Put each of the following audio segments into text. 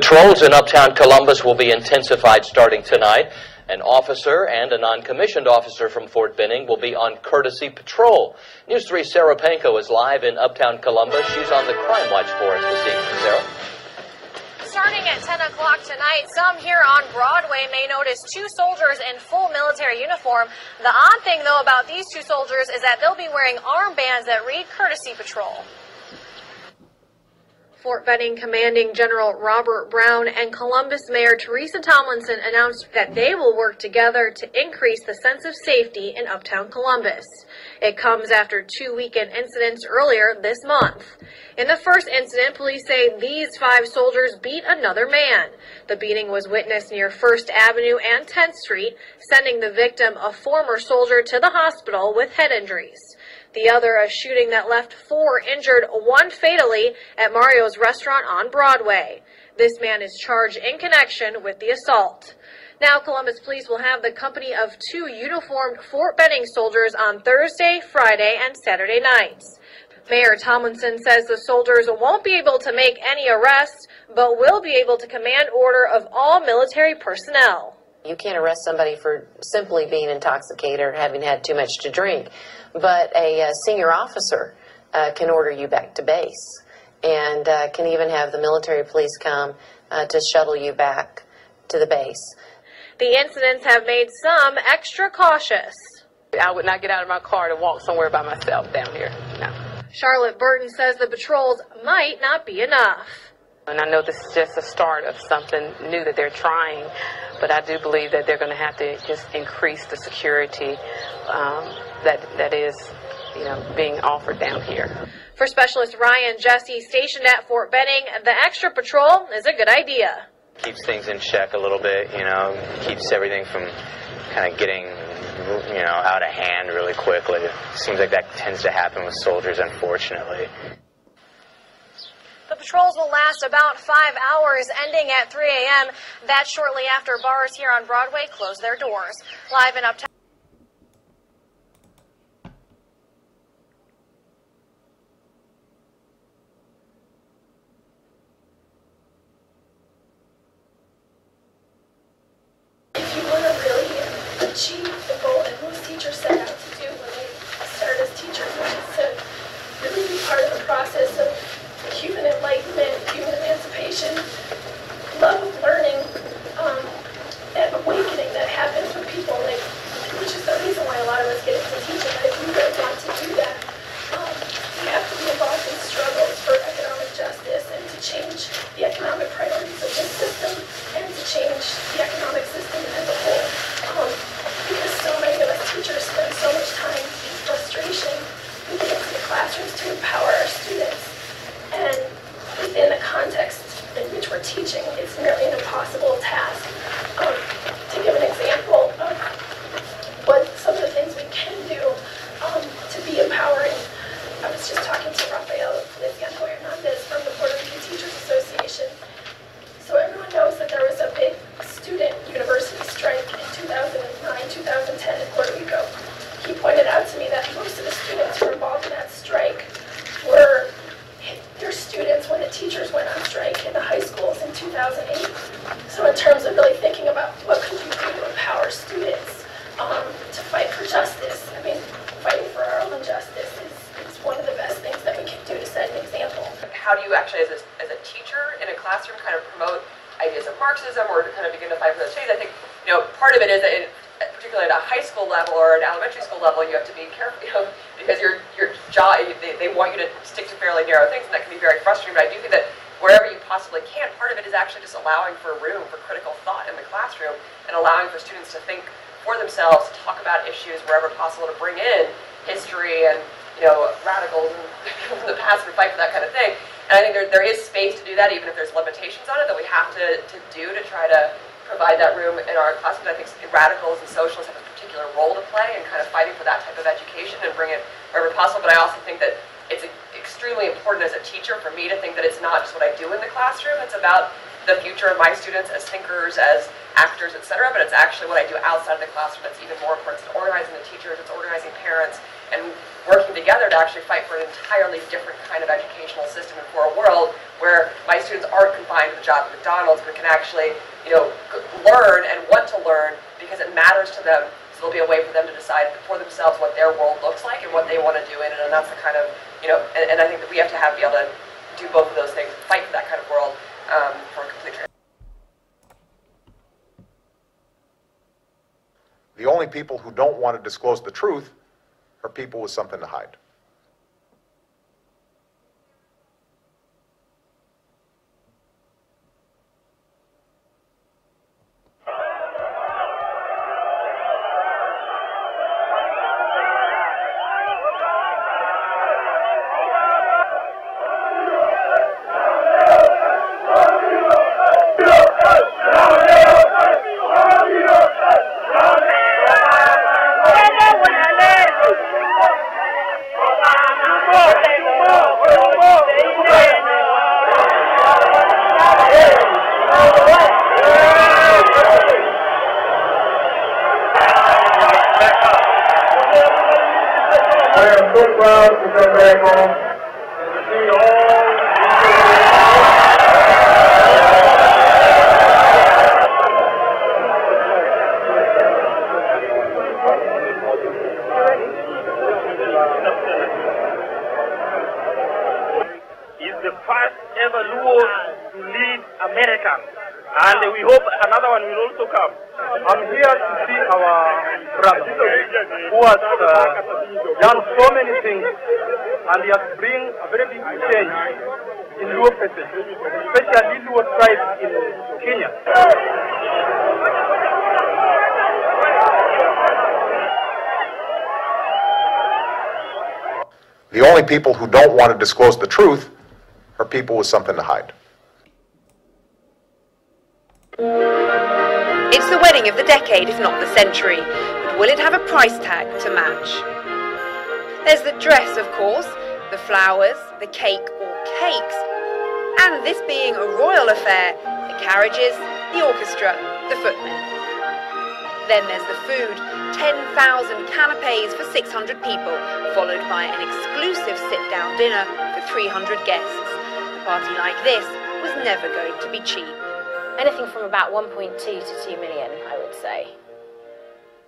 Patrols in Uptown Columbus will be intensified starting tonight. An officer and a non-commissioned officer from Fort Benning will be on courtesy patrol. News 3's Sarah Panko is live in Uptown Columbus. She's on the crime watch for us this evening. Sarah? Starting at 10 o'clock tonight, some here on Broadway may notice two soldiers in full military uniform. The odd thing, though, about these two soldiers is that they'll be wearing armbands that read Courtesy Patrol. Fort Benning Commanding General Robert Brown and Columbus Mayor Teresa Tomlinson announced that they will work together to increase the sense of safety in Uptown Columbus. It comes after two weekend incidents earlier this month. In the first incident, police say these 5 soldiers beat another man. The beating was witnessed near 1st Avenue and 10th Street, sending the victim, a former soldier, to the hospital with head injuries. The other, a shooting that left 4 injured, 1 fatally, at Mario's restaurant on Broadway. This man is charged in connection with the assault. Now, Columbus police will have the company of 2 uniformed Fort Benning soldiers on Thursday, Friday, and Saturday nights. Mayor Tomlinson says the soldiers won't be able to make any arrests, but will be able to command order of all military personnel. You can't arrest somebody for simply being intoxicated or having had too much to drink, but a senior officer can order you back to base and can even have the military police come to shuttle you back to the base. The incidents have made some extra cautious. I would not get out of my car to walk somewhere by myself down here, no. Charlotte Burton says the patrols might not be enough. And I know this is just the start of something new that they're trying, but I do believe that they're going to have to just increase the security that is, being offered down here. For Specialist Ryan Jesse, stationed at Fort Benning, the extra patrol is a good idea. Keeps things in check a little bit, keeps everything from kind of getting, out of hand really quickly. It seems like that tends to happen with soldiers, unfortunately. The patrols will last about 5 hours, ending at 3 a.m. That's shortly after bars here on Broadway close their doors. Live in Uptown. If you want to really achieve the goal that most teachers set out to do when they start as teachers, which is to really be part of the process of human enlightenment, human emancipation, love of learning, that awakening that happens with people, which is the reason why a lot of us get into teaching. But if you really want to do that, you have to be involved in struggles for economic justice and to change the economic priorities of this system and to change the economic system as a whole. Because so many of us teachers spend so much time in frustration moving into the classrooms to empower our students. And within the context in which we're teaching, it's nearly an impossible task. To give an example of what some of the things we can do to be empowering, I was just talking to Rafael Hernandez from the Puerto Rican Teachers Association. So everyone knows that there was a big student university strike in 2009, 2010 in Puerto Rico. He pointed out to me that most of the students who were involved in that strike were their students when the teachers went on strike in the high schools in 2008. So in terms of really thinking about what could you do to empower students to fight for justice, fighting for our own justice is one of the best things that we can do to set an example. How do you actually, as a teacher in a classroom, kind of promote ideas of Marxism or to kind of begin to fight for those changes? I think, part of it is that particularly at a high school level or an elementary school level, you have to be careful, because your job, they want you to stick to fairly narrow things, and that can be very frustrating. But I do think that wherever you possibly can, part of it is actually just allowing for room for critical thought in the classroom and allowing for students to think for themselves, to talk about issues wherever possible, to bring in history and radicals from the past and fight for that kind of thing. And I think there is space to do that, even if there's limitations on it, that we have to do to try to provide that room in our classrooms. I think radicals and socialists have a particular role to play in kind of fighting for that type of education and bring it wherever possible. But I also think that it's extremely important as a teacher for me to think that it's not just what I do in the classroom. It's about the future of my students as thinkers, as actors, etc. But it's actually what I do outside of the classroom that's even more important. It's organizing the teachers, it's organizing parents, and working together to actually fight for an entirely different kind of educational system and for a world where my students aren't confined to the job at McDonald's, but can actually, learn and want to learn because it matters to them. So there'll be a way for them to decide for themselves what their world looks like and what they want to do in it. And that's the kind of, and I think that we have to be able to do both of those things, fight for that kind of world for complete transparency. The only people who don't want to disclose the truth are people with something to hide. And we hope another one will also come. I'm here to see our brother who has done so many things, and he has bring a very big change in Luo people, especially Luo tribes in Kenya. The only people who don't want to disclose the truth are people with something to hide. It's the wedding of the decade, if not the century, but will it have a price tag to match? There's the dress, of course, the flowers, the cake or cakes, and this being a royal affair, the carriages, the orchestra, the footmen. Then there's the food, 10,000 canapes for 600 people, followed by an exclusive sit-down dinner for 300 guests. A party like this was never going to be cheap. Anything from about 1.2 to 2 million, I would say.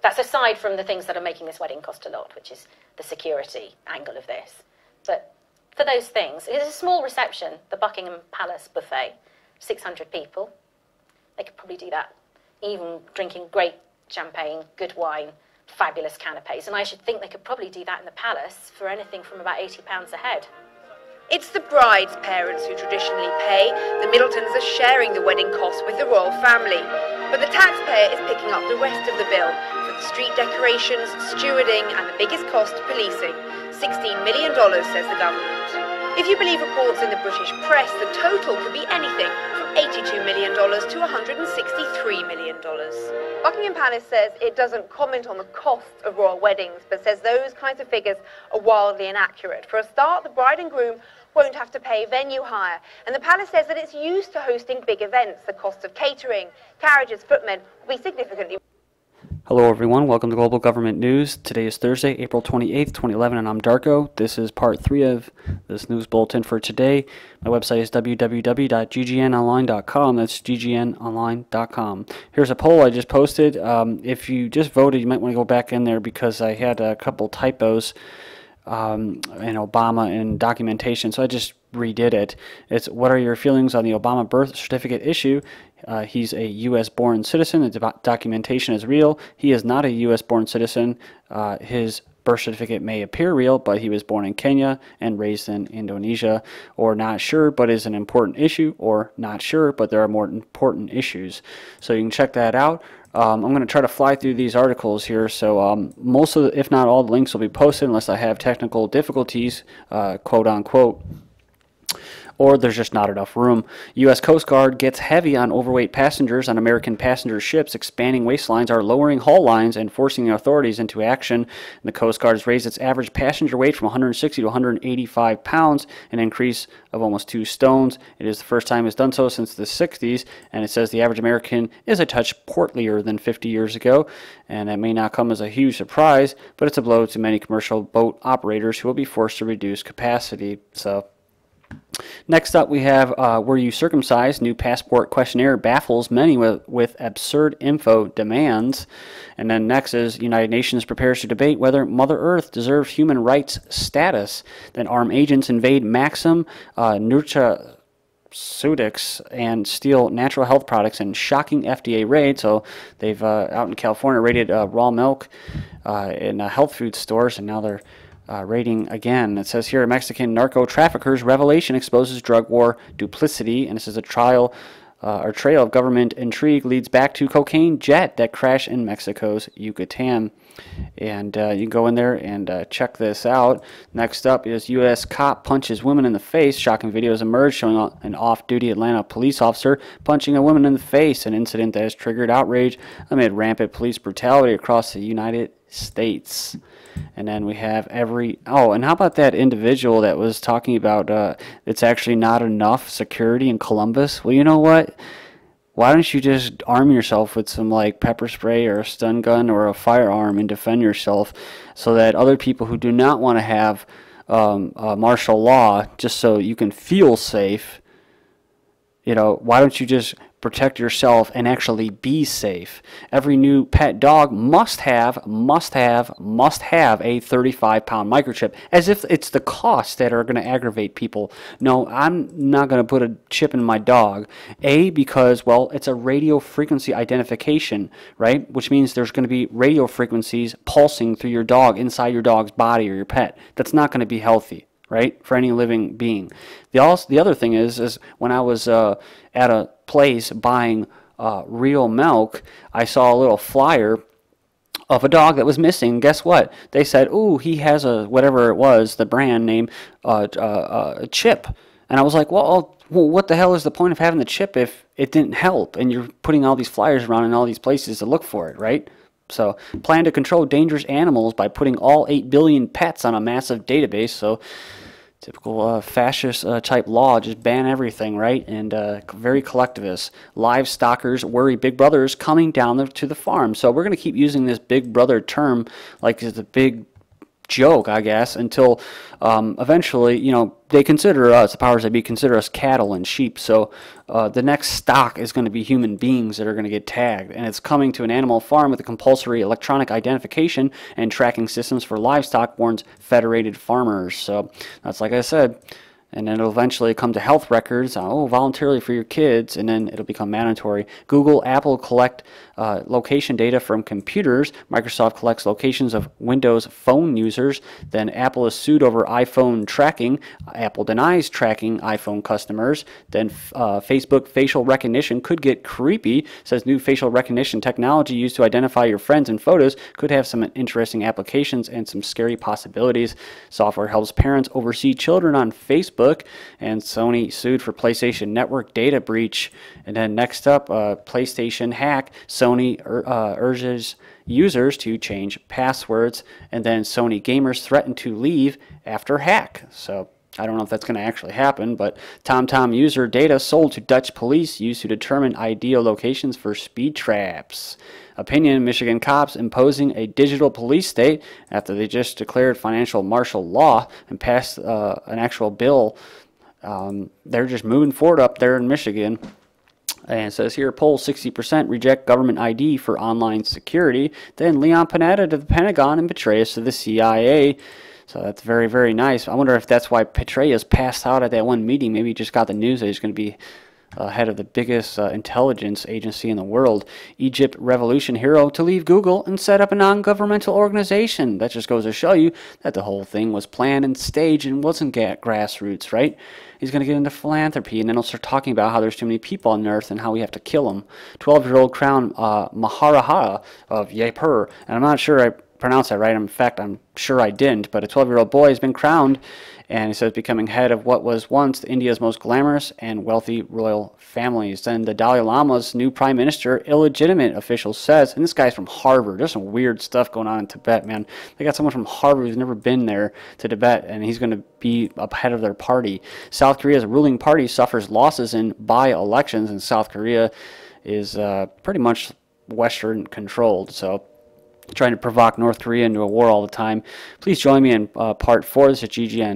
That's aside from the things that are making this wedding cost a lot, which is the security angle of this. But for those things, it's a small reception, the Buckingham Palace buffet, 600 people. They could probably do that, even drinking great champagne, good wine, fabulous canapes. And I should think they could probably do that in the palace for anything from about £80 a head. It's the bride's parents who traditionally pay. The Middletons are sharing the wedding costs with the royal family. But the taxpayer is picking up the rest of the bill for the street decorations, stewarding, and the biggest cost, policing. $16 million, says the government. If you believe reports in the British press, the total could be anything from $82 million to $163 million. Buckingham Palace says it doesn't comment on the cost of royal weddings, but says those kinds of figures are wildly inaccurate. For a start, the bride and groom won't have to pay venue hire, and the palace says that it's used to hosting big events. The cost of catering, carriages, footmen will be significantly. Hello everyone, welcome to Global Government News. Today is Thursday, April 28th, 2011, and I'm Darko. This is part 3 of this news bulletin for today. My website is www.ggnonline.com. That's ggnonline.com. Here's a poll I just posted. If you just voted, you might want to go back in there because I had a couple typos in Obama and documentation, so I just redid it. It's what are your feelings on the Obama birth certificate issue? He's a U.S.-born citizen. The documentation is real. He is not a U.S.-born citizen. His birth certificate may appear real, but he was born in Kenya and raised in Indonesia. Or not sure, but is an important issue. Or not sure, but there are more important issues. So you can check that out. I'm going to try to fly through these articles here, so most of the, if not all the links will be posted unless I have technical difficulties, quote unquote. or there's just not enough room. U.S. Coast Guard gets heavy on overweight passengers on American passenger ships. Expanding waistlines are lowering hull lines and forcing the authorities into action. And the Coast Guard has raised its average passenger weight from 160 to 185 pounds, an increase of almost 2 stones. It is the first time it's done so since the 60s, and it says the average American is a touch portlier than 50 years ago, and that may not come as a huge surprise, but it's a blow to many commercial boat operators who will be forced to reduce capacity. So next up we have Were You Circumcised? New passport questionnaire baffles many with absurd info demands. And then next is United Nations prepares to debate whether Mother Earth deserves human rights status. Then armed agents invade Maxam Nutraceutics and steal natural health products in shocking FDA raid. So they've out in California raided raw milk in health food stores, and now they're raiding again. It says here, Mexican narco-traffickers revelation exposes drug war duplicity, and this is a trail of government intrigue leads back to cocaine jet that crashed in Mexico's Yucatan. And you can go in there and check this out. Next up is U.S. cop punches woman in the face. Shocking videos emerge showing an off-duty Atlanta police officer punching a woman in the face, an incident that has triggered outrage amid rampant police brutality across the United States. And then we have and how about that individual that was talking about it's actually not enough security in Columbus? Well, you know what? Why don't you just arm yourself with some like pepper spray or a stun gun or a firearm and defend yourself, so that other people who do not want to have martial law, just so you can feel safe, why don't you just protect yourself and actually be safe? Every new pet dog must have a 35-pound microchip, as if it's the costs that are going to aggravate people. No, I'm not going to put a chip in my dog. Because, well, it's a radio frequency identification, right? Which means there's going to be radio frequencies pulsing through your dog, inside your dog's body or your pet. That's not going to be healthy, right, for any living being. The other thing is when I was at a place buying real milk, I saw a little flyer of a dog that was missing. Guess what? They said, ooh, he has a, whatever it was, the brand name, chip. And I was like, well, what the hell is the point of having the chip if it didn't help? And you're putting all these flyers around in all these places to look for it, right? So, plan to control dangerous animals by putting all 8 billion pets on a massive database. So, typical fascist type law, just ban everything, right? And very collectivist. Livestockers worry Big Brother is coming down to the farm. So we're going to keep using this Big Brother term like it's a big joke, I guess, until eventually, they consider us, the powers that be, consider us cattle and sheep. So the next stock is going to be human beings that are going to get tagged. And it's coming to an animal farm with a compulsory electronic identification and tracking systems for livestock, warns federated farmers. So that's like I said. And then it'll eventually come to health records, voluntarily for your kids, and then it'll become mandatory. Google, Apple collect location data from computers. Microsoft collects locations of Windows Phone users. Then Apple is sued over iPhone tracking. Apple denies tracking iPhone customers. Then Facebook facial recognition could get creepy. Says new facial recognition technology used to identify your friends in photos could have some interesting applications and some scary possibilities. Software helps parents oversee children on Facebook. And Sony sued for PlayStation Network data breach. And then next up, PlayStation hack. Sony urges users to change passwords. And then Sony gamers threaten to leave after hack. So I don't know if that's going to actually happen, but TomTom user data sold to Dutch police used to determine ideal locations for speed traps. Opinion, Michigan cops imposing a digital police state after they just declared financial martial law and passed an actual bill. They're just moving forward up there in Michigan. And it says here, poll 60% reject government ID for online security. Then Leon Panetta to the Pentagon and Petraeus to the CIA. So that's very, very nice. I wonder if that's why Petraeus passed out at that one meeting. Maybe he just got the news that he's going to be head of the biggest intelligence agency in the world. Egypt revolution hero to leave Google and set up a non-governmental organization. That just goes to show you that the whole thing was planned and staged and wasn't grassroots, right? He's going to get into philanthropy, and then he'll start talking about how there's too many people on Earth and how we have to kill them. 12-year-old crown Maharaja of Jaipur, and I'm not sure I pronounce that right. In fact, I'm sure I didn't, but a 12-year-old boy has been crowned, and he says becoming head of what was once India's most glamorous and wealthy royal families. Then the Dalai Lama's new prime minister, illegitimate, official says, and this guy's from Harvard. There's some weird stuff going on in Tibet, man. They got someone from Harvard who's never been there to Tibet, and he's going to be up head of their party. South Korea's ruling party suffers losses in by-elections, and South Korea is pretty much Western controlled, so trying to provoke North Korea into a war all the time. Please join me in part 4. This is GGN.